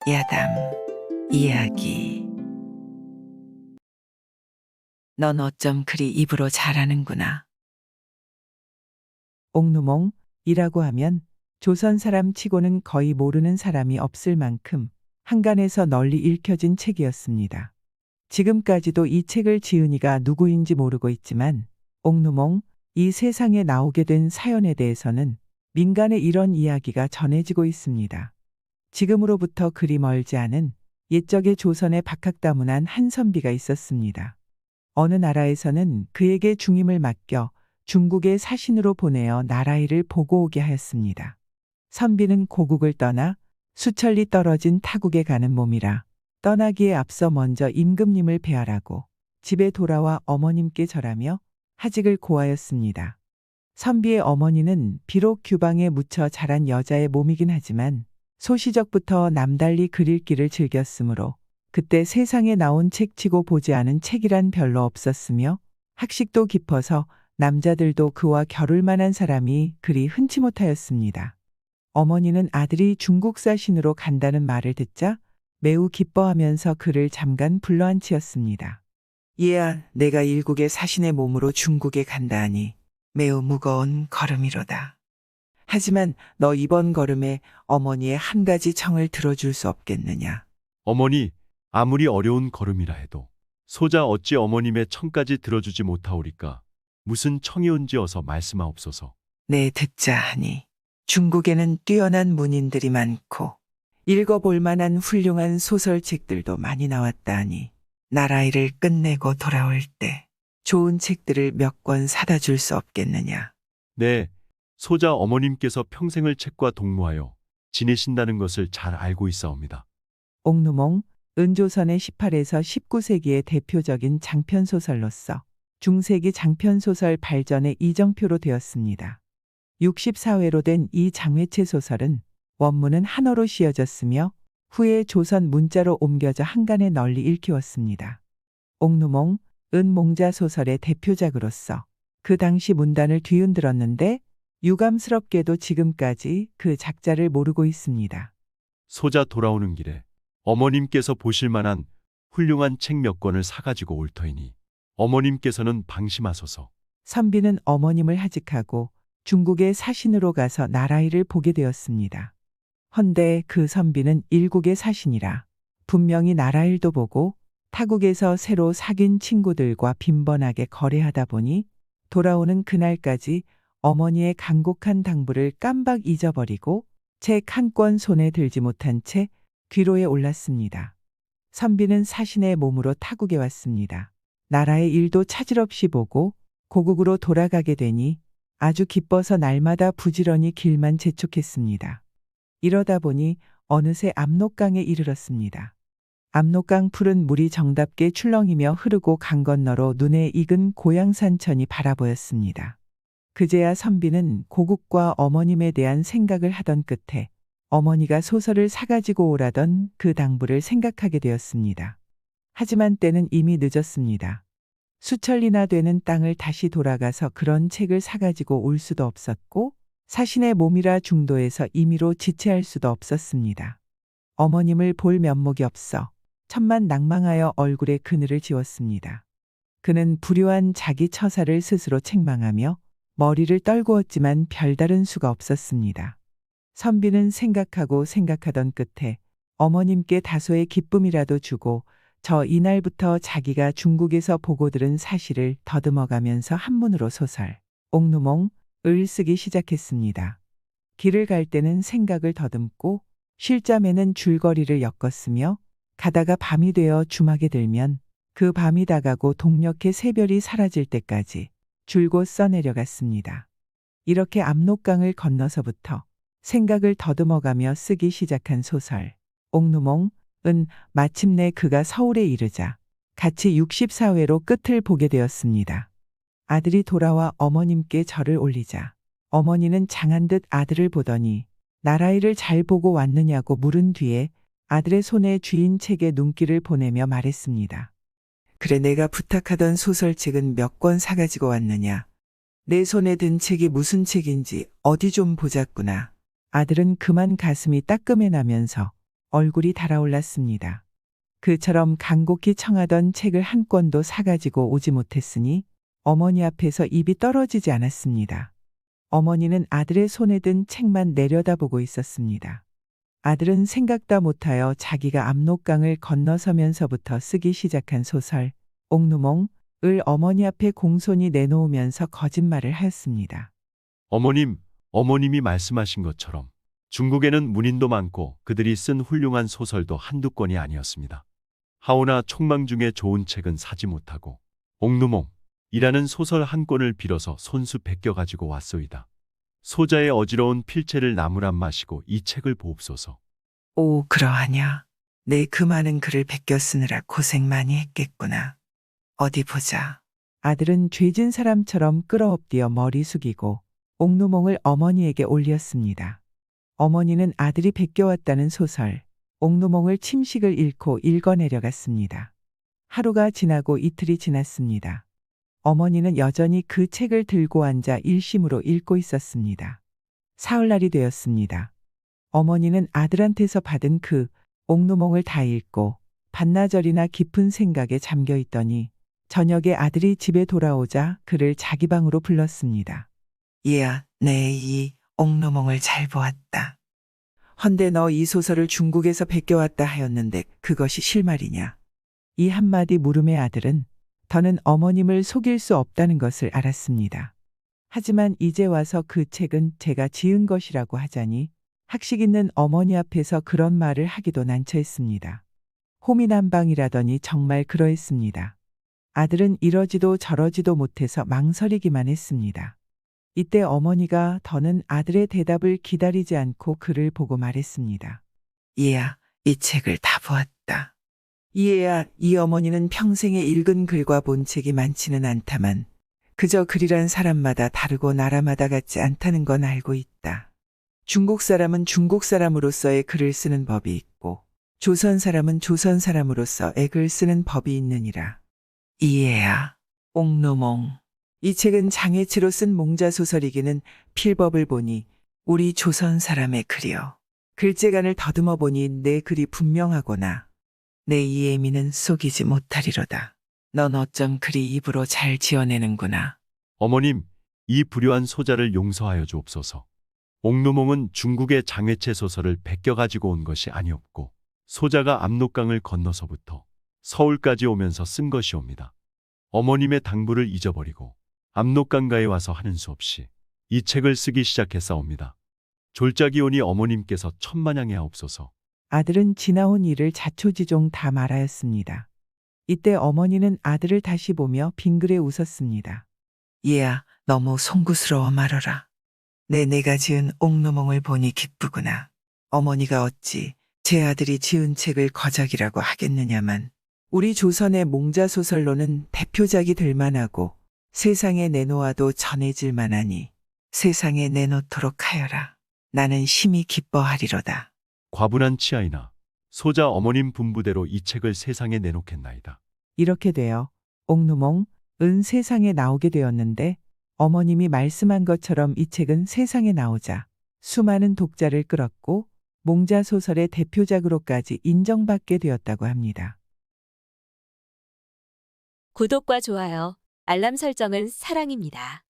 야담 이야기. 넌 어쩜 그리 입으로 잘하는구나. 옥누몽이라고 하면 조선 사람 치고는 거의 모르는 사람이 없을 만큼 한간에서 널리 읽혀진 책이었습니다. 지금까지도 이 책을 지은 이가 누구인지 모르고 있지만 옥누몽, 이 세상에 나오게 된 사연에 대해서는 민간에 이런 이야기가 전해지고 있습니다. 지금으로부터 그리 멀지 않은 옛적의 조선에 박학다문한 한 선비가 있었습니다. 어느 나라에서는 그에게 중임을 맡겨 중국의 사신으로 보내어 나라일을 보고 오게 하였습니다. 선비는 고국을 떠나 수천리 떨어진 타국에 가는 몸이라 떠나기에 앞서 먼저 임금님을 뵈하라고 집에 돌아와 어머님께 절하며 하직을 고하였습니다. 선비의 어머니는 비록 규방에 묻혀 자란 여자의 몸이긴 하지만 소시적부터 남달리 글 읽기를 즐겼으므로 그때 세상에 나온 책치고 보지 않은 책이란 별로 없었으며 학식도 깊어서 남자들도 그와 겨룰 만한 사람이 그리 흔치 못하였습니다. 어머니는 아들이 중국 사신으로 간다는 말을 듣자 매우 기뻐하면서 그를 잠깐 불러앉히었습니다. 얘야, 내가 일국의 사신의 몸으로 중국에 간다 하니 매우 무거운 걸음이로다. 하지만 너 이번 걸음에 어머니의 한 가지 청을 들어줄 수 없겠느냐. 어머니, 아무리 어려운 걸음이라 해도 소자 어찌 어머님의 청까지 들어주지 못하오리까? 무슨 청이온지 어서 말씀하옵소서. 네, 듣자 하니 중국에는 뛰어난 문인들이 많고 읽어볼 만한 훌륭한 소설책들도 많이 나왔다 하니 나라일을 끝내고 돌아올 때 좋은 책들을 몇 권 사다 줄 수 없겠느냐. 네, 소자 어머님께서 평생을 책과 동무하여 지내신다는 것을 잘 알고 있사옵니다. 옥누몽, 은조선의 18에서 19세기의 대표적인 장편소설로서 중세기 장편소설 발전의 이정표로 되었습니다. 64회로 된 이 장회체 소설은 원문은 한어로 씌어졌으며 후에 조선 문자로 옮겨져 한간에 널리 읽히웠습니다. 옥누몽, 은몽자 소설의 대표작으로서 그 당시 문단을 뒤흔들었는데 유감스럽게도 지금까지 그 작자를 모르고 있습니다. 소자 돌아오는 길에 어머님께서 보실 만한 훌륭한 책 몇 권을 사가지고 올 터이니 어머님께서는 방심하소서. 선비는 어머님을 하직하고 중국의 사신으로 가서 나라일을 보게 되었습니다. 헌데 그 선비는 일국의 사신이라 분명히 나라일도 보고 타국에서 새로 사귄 친구들과 빈번하게 거래하다 보니 돌아오는 그날까지 어머니의 간곡한 당부를 깜박 잊어버리고 책 한 권 손에 들지 못한 채 귀로에 올랐습니다. 선비는 사신의 몸으로 타국에 왔습니다. 나라의 일도 차질 없이 보고 고국으로 돌아가게 되니 아주 기뻐서 날마다 부지런히 길만 재촉했습니다. 이러다 보니 어느새 압록강에 이르렀습니다. 압록강 푸른 물이 정답게 출렁이며 흐르고 강 건너로 눈에 익은 고향산천이 바라보였습니다. 그제야 선비는 고국과 어머님에 대한 생각을 하던 끝에 어머니가 소설을 사가지고 오라던 그 당부를 생각하게 되었습니다. 하지만 때는 이미 늦었습니다. 수천리나 되는 땅을 다시 돌아가서 그런 책을 사가지고 올 수도 없었고 사신의 몸이라 중도에서 임의로 지체할 수도 없었습니다. 어머님을 볼 면목이 없어 천만 낭망하여 얼굴에 그늘을 지웠습니다. 그는 불효한 자기 처사를 스스로 책망하며 머리를 떨구었지만 별다른 수가 없었습니다. 선비는 생각하고 생각하던 끝에 어머님께 다소의 기쁨이라도 주고 저 이날부터 자기가 중국에서 보고 들은 사실을 더듬어가면서 한문으로 소설 옥누몽을 쓰기 시작했습니다. 길을 갈 때는 생각을 더듬고 쉴 잠에는 줄거리를 엮었으며 가다가 밤이 되어 주막에 들면 그 밤이 다가고 동력의 새별이 사라질 때까지 줄곧 써내려갔습니다. 이렇게 압록강을 건너서부터 생각을 더듬어가며 쓰기 시작한 소설 옥누몽은 마침내 그가 서울에 이르자 같이 64회로 끝을 보게 되었습니다. 아들이 돌아와 어머님께 절을 올리자 어머니는 장한 듯 아들을 보더니 나라일을 잘 보고 왔느냐고 물은 뒤에 아들의 손에 쥐인 책에 눈길을 보내며 말했습니다. 그래, 내가 부탁하던 소설책은 몇 권 사가지고 왔느냐. 내 손에 든 책이 무슨 책인지 어디 좀 보자꾸나. 아들은 그만 가슴이 따끔해 나면서 얼굴이 달아올랐습니다. 그처럼 간곡히 청하던 책을 한 권도 사가지고 오지 못했으니 어머니 앞에서 입이 떨어지지 않았습니다. 어머니는 아들의 손에 든 책만 내려다보고 있었습니다. 아들은 생각다 못하여 자기가 압록강을 건너서면서부터 쓰기 시작한 소설 옥누몽을 어머니 앞에 공손히 내놓으면서 거짓말을 하였습니다. 어머님이 말씀하신 것처럼 중국에는 문인도 많고 그들이 쓴 훌륭한 소설도 한두 권이 아니었습니다. 하오나 촉망 중에 좋은 책은 사지 못하고 옥누몽이라는 소설 한 권을 빌어서 손수 베껴 가지고 왔소이다. 소자의 어지러운 필체를 나무란 마시고 이 책을 보옵소서. 오, 그러하냐. 내 그 많은 글을 베껴 쓰느라 고생 많이 했겠구나. 어디 보자. 아들은 죄진 사람처럼 끌어엎디어 머리 숙이고 옥누몽을 어머니에게 올렸습니다. 어머니는 아들이 베껴왔다는 소설 옥누몽을 침식을 잃고 읽어내려갔습니다. 하루가 지나고 이틀이 지났습니다. 어머니는 여전히 그 책을 들고 앉아 일심으로 읽고 있었습니다. 사흘날이 되었습니다. 어머니는 아들한테서 받은 그 옥누몽을 다 읽고 반나절이나 깊은 생각에 잠겨 있더니 저녁에 아들이 집에 돌아오자 그를 자기 방으로 불렀습니다. 얘야, 내 이 옥누몽을 잘 보았다. 헌데 너 이 소설을 중국에서 베껴왔다 하였는데 그것이 실말이냐? 이 한마디 물음에 아들은 더는 어머님을 속일 수 없다는 것을 알았습니다. 하지만 이제 와서 그 책은 제가 지은 것이라고 하자니 학식 있는 어머니 앞에서 그런 말을 하기도 난처했습니다. 호미난방이라더니 정말 그러했습니다. 아들은 이러지도 저러지도 못해서 망설이기만 했습니다. 이때 어머니가 더는 아들의 대답을 기다리지 않고 그를 보고 말했습니다. 얘야, 이 책을 다 보았다. 얘야, 이 어머니는 평생에 읽은 글과 본 책이 많지는 않다만 그저 글이란 사람마다 다르고 나라마다 같지 않다는 건 알고 있다. 중국 사람은 중국 사람으로서의 글을 쓰는 법이 있고 조선 사람은 조선 사람으로서의 글을 쓰는 법이 있느니라. 이해야, 옥누몽. 이 책은 장애치로 쓴 몽자소설이기는 필법을 보니 우리 조선 사람의 글이요. 글재간을 더듬어 보니 내 글이 분명하거나 내 이애미는 속이지 못하리로다. 넌 어쩜 그리 입으로 잘 지어내는구나. 어머님, 이 불효한 소자를 용서하여 주옵소서. 옥누몽은 중국의 장외체 소설을 베껴 가지고 온 것이 아니었고 소자가 압록강을 건너서부터 서울까지 오면서 쓴 것이옵니다. 어머님의 당부를 잊어버리고 압록강가에 와서 하는 수 없이 이 책을 쓰기 시작했사옵니다. 졸작이 오니 어머님께서 천만양해 하옵소서. 아들은 지나온 일을 자초지종 다 말하였습니다. 이때 어머니는 아들을 다시 보며 빙그레 웃었습니다. 얘야, 너무 송구스러워 말어라. 내가 지은 옥누몽을 보니 기쁘구나. 어머니가 어찌 제 아들이 지은 책을 거작이라고 하겠느냐만 우리 조선의 몽자소설로는 대표작이 될 만하고 세상에 내놓아도 전해질 만하니 세상에 내놓도록 하여라. 나는 심히 기뻐하리로다. 과분한 치아이나 소자 어머님 분부대로 이 책을 세상에 내놓겠나이다. 이렇게 되어 옥누몽은 세상에 나오게 되었는데 어머님이 말씀한 것처럼 이 책은 세상에 나오자 수많은 독자를 끌었고 몽자소설의 대표작으로까지 인정받게 되었다고 합니다. 구독과 좋아요, 알람 설정은 사랑입니다.